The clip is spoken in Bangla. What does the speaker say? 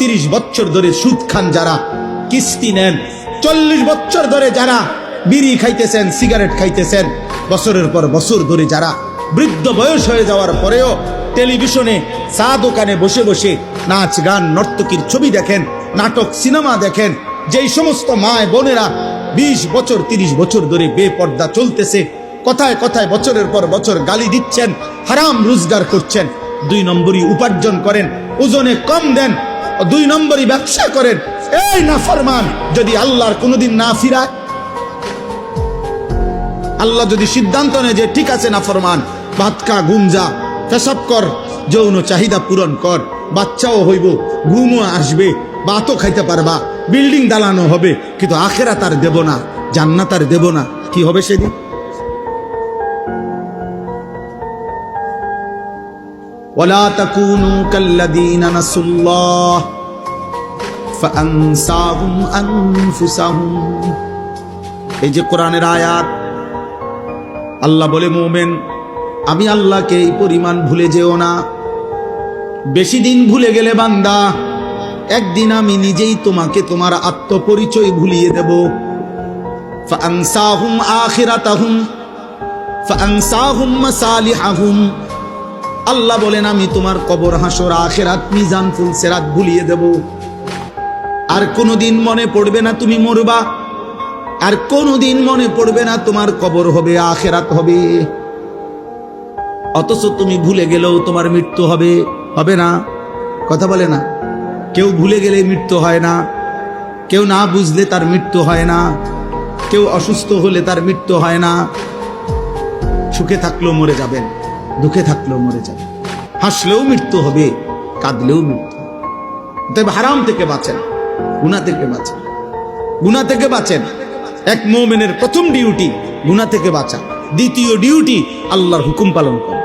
30 বছর ধরে সুদ খান যারা, কিস্তি নেন, 40 বছর ধরে যারা বিড়ি খাইতেছেন, সিগারেট খাইতেছেন, বছরের পর বছর ধরে যারা বৃদ্ধ বয়স হয়ে যাওয়ার পরেও টেলিভিশনে চা দোকানে বসে বসে নাচ গান নর্তকীর ছবি দেখেন, নাটক সিনেমা দেখেন, যেই সমস্ত মায় বোনেরা 20 বছর 30 বছর ধরে বেপর্দা চলতেছে, কথায় কথায় বছরের পর বছর গালি দিচ্ছেন, হারাম রোজগার করছেন, 2 নম্বরই উপার্জন করেন, ওজনে কম দেন, 2 নম্বরই ব্যবসা করেন, এই নাফরমান যদি আল্লাহর কোনোদিন না ফিরায়, আল্লাহ যদি সিদ্ধান্ত নেয় যে ঠিক আছে নাফরমান, ভাত খা, গুঞ্জা, পেশাব কর, যৌন চাহিদা পূরণ কর, বাচ্চাও হইব, ঘুমও আসবে, ভাতও খাইতে পারবা, বিল্ডিং দালানো হবে, কিন্তু আখিরাত আর দেব না, জান্নাত আর দেব না, কি হবে সেদিন? ওয়ালা তাকুনু কাল্লাযীনা নাসুল্লাহ ফাআনসাহুম আনফুসাহুম। এই যে কোরআনের আয়াত, আল্লাহ বলে মুমিন আমি আল্লাহকে এই পরিমাণ ভুলে যেও না। বেশি দিন ভুলে গেলে বান্দা, একদিন আমি নিজেই তোমাকে তোমার আত্মপরিচয় ভুলিয়ে দেব। ফাআনসাহুম আখিরাতাহুম ফাআনসাহুম মাসালিহাহুম। আল্লাহ বলেন আমি তোমার কবর, হাসর, আখিরাত, মিজান, ফুলসিরাত ভুলিয়ে দেব। আর কোনোদিন মনে পড়বে না তুমি মরবা, আর কোনোদিন মনে পড়বে না তোমার কবর হবে, আখিরাত হবে। অথচ তুমি ভুলে গেলেও তোমার মৃত্যু হবে, হবে না? কথা বলে না? কেউ ভুলে গেলে মৃত্যু হয় না, কেউ না বুঝলে তার মৃত্যু হয় না, কেউ অসুস্থ হলে তার মৃত্যু হয় না। সুখে থাকলেও মরে যাবেন, দুঃখে থাকলেও মরে যাবেন, হাসলেও মৃত্যু হবে, কাঁদলেও মৃত্যু হবে। তবে হারাম থেকে বাঁচেন, গুনাহ থেকে বাঁচেন, গুনাহ থেকে বাঁচেন। এক মুমিনের প্রথম ডিউটি গুনাহ থেকে বাঁচা, দ্বিতীয় ডিউটি আল্লাহর হুকুম পালন করা।